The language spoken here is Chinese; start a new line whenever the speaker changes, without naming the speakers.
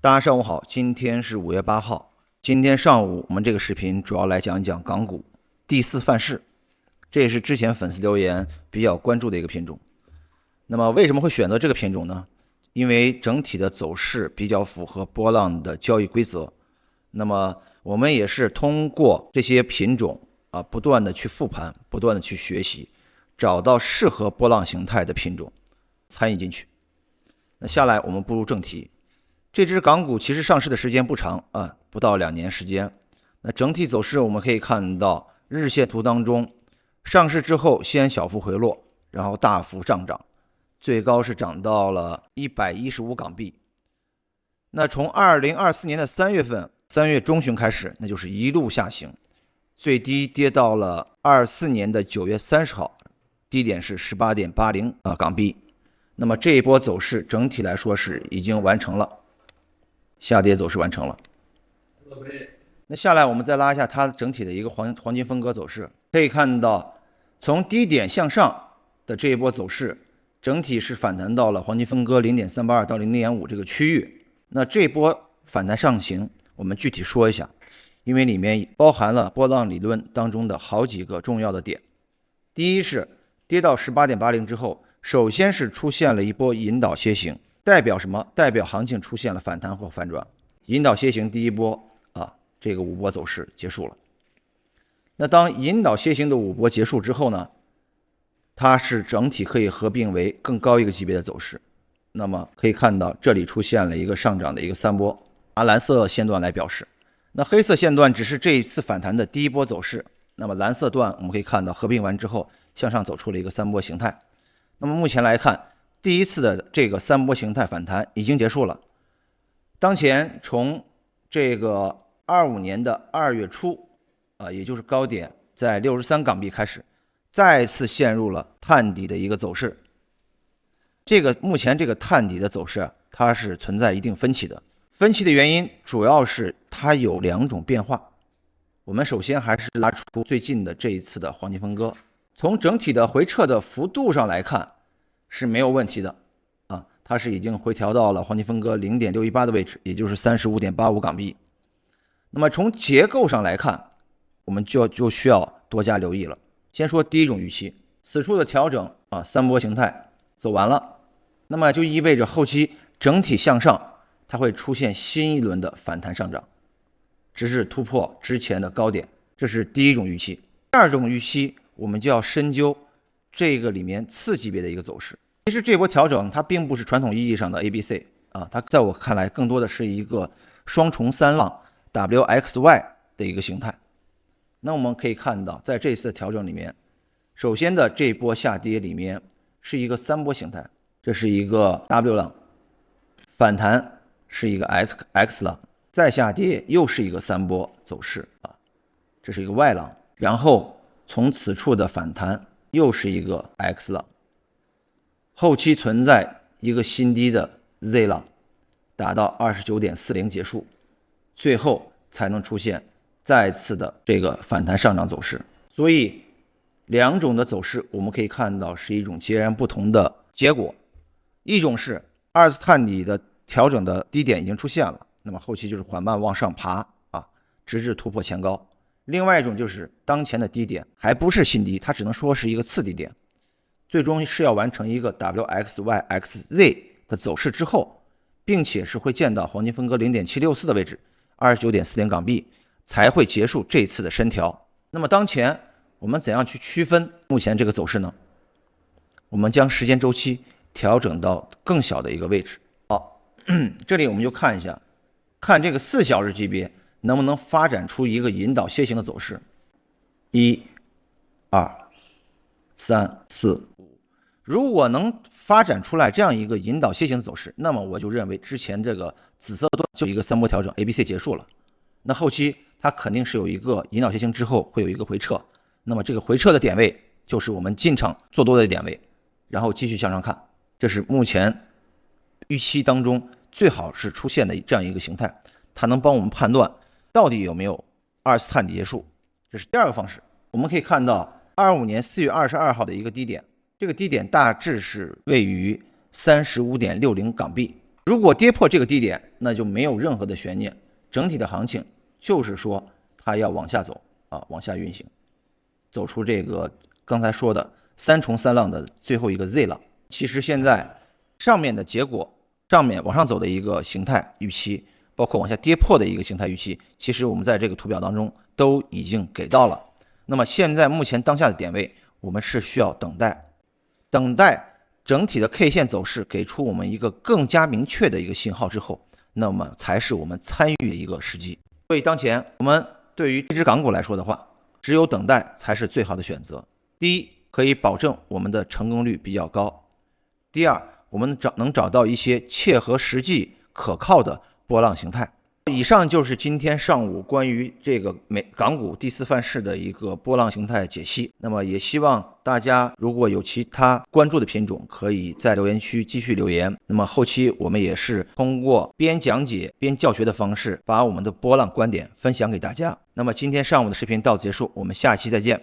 大家上午好，今天是5月8号。今天上午我们这个视频主要来讲一讲港股第4范式，这也是之前粉丝留言比较关注的一个品种。那么为什么会选择这个品种呢？因为整体的走势比较符合波浪的交易规则。那么我们也是通过这些品种不断的去复盘，不断的去学习，找到适合波浪形态的品种参与进去。那下来我们步入正题。这只港股其实上市的时间不长不到2年时间。那整体走势我们可以看到，日线图当中，上市之后先小幅回落，然后大幅上涨，最高是涨到了115港币。那从2024年的3月份，3月中旬开始，那就是一路下行，最低跌到了24年的9月30号，低点是 18.80 港币。那么这一波走势整体来说是已经完成了，下跌走势完成了。那下来我们再拉一下它整体的一个黄金分割走势，可以看到从低点向上的这一波走势，整体是反弹到了黄金分割 0.382 到 0.5 这个区域。那这波反弹上行我们具体说一下，因为里面包含了波浪理论当中的好几个重要的点。第一是跌到 18.80 之后，首先是出现了一波引导楔形，代表什么？代表行情出现了反弹或反转。引导楔形第一波这个5波走势结束了。那当引导楔形的5波结束之后呢，它是整体可以合并为更高一个级别的走势。那么可以看到这里出现了一个上涨的一个3波，拿蓝色线段来表示。那黑色线段只是这一次反弹的第一波走势，那么蓝色段我们可以看到合并完之后向上走出了一个3波形态。那么目前来看，第一次的这个3波形态反弹已经结束了。当前从这个25年的2月初也就是高点在63港币开始，再次陷入了探底的一个走势。目前这个探底的走势它是存在一定分歧的。分歧的原因主要是它有2种变化。我们首先还是拉出最近的这一次的黄金分割，从整体的回撤的幅度上来看是没有问题的它是已经回调到了黄金分割 0.618 的位置，也就是 35.85 港币。那么从结构上来看，我们就需要多加留意了。先说第一种预期，此处的调整3波形态走完了，那么就意味着后期整体向上，它会出现新一轮的反弹上涨，直至突破之前的高点，这是第一种预期。第二种预期，我们就要深究这个里面次级别的一个走势。其实这波调整它并不是传统意义上的 ABC 它在我看来更多的是一个双重三浪 WXY 的一个形态。那我们可以看到，在这次调整里面，首先的这波下跌里面是一个3波形态，这是一个 W 浪，反弹是一个 X 浪，再下跌又是一个3波走势这是一个 Y 浪，然后从此处的反弹又是一个 X 浪，后期存在一个新低的 Z 浪，达到 29.40 结束，最后才能出现再次的这个反弹上涨走势。所以2种的走势我们可以看到是一种截然不同的结果。一种是2次探底的调整的低点已经出现了，那么后期就是缓慢往上爬直至突破前高。另外一种就是当前的低点还不是新低，它只能说是一个次低点，最终是要完成一个 WXYXZ 的走势之后，并且是会见到黄金分割 0.764 的位置 29.40 港币，才会结束这次的深调。那么当前我们怎样去区分目前这个走势呢？我们将时间周期调整到更小的一个位置。这里我们就看一下，看这个4小时级别能不能发展出一个引导楔形的走势。1、2、3、4、5，如果能发展出来这样一个引导楔形的走势，那么我就认为之前这个紫色段就一个3波调整 ABC 结束了。那后期它肯定是有一个引导楔形之后会有一个回撤，那么这个回撤的点位就是我们进场做多的点位，然后继续向上看，这是目前预期当中最好是出现的这样一个形态，它能帮我们判断到底有没有2次探底结束。这是第二个方式。我们可以看到25年4月22号的一个低点，这个低点大致是位于 35.60 港币如果跌破这个低点，那就没有任何的悬念，整体的行情就是说它要往下走啊，往下运行，走出这个刚才说的三重三浪的最后一个 Z 浪。其实现在上面的结果，上面往上走的一个形态预期，包括往下跌破的一个形态预期，其实我们在这个图表当中都已经给到了。那么现在目前当下的点位，我们是需要等待整体的 K 线走势给出我们一个更加明确的一个信号之后，那么才是我们参与的一个时机。所以当前我们对于这只港股来说的话，只有等待才是最好的选择。第一，可以保证我们的成功率比较高；第二，我们能找到一些切合实际可靠的波浪形态。以上就是今天上午关于这个港股第四范式的一个波浪形态解析。那么也希望大家如果有其他关注的品种，可以在留言区继续留言。那么后期我们也是通过边讲解边教学的方式，把我们的波浪观点分享给大家。那么今天上午的视频到此结束，我们下期再见。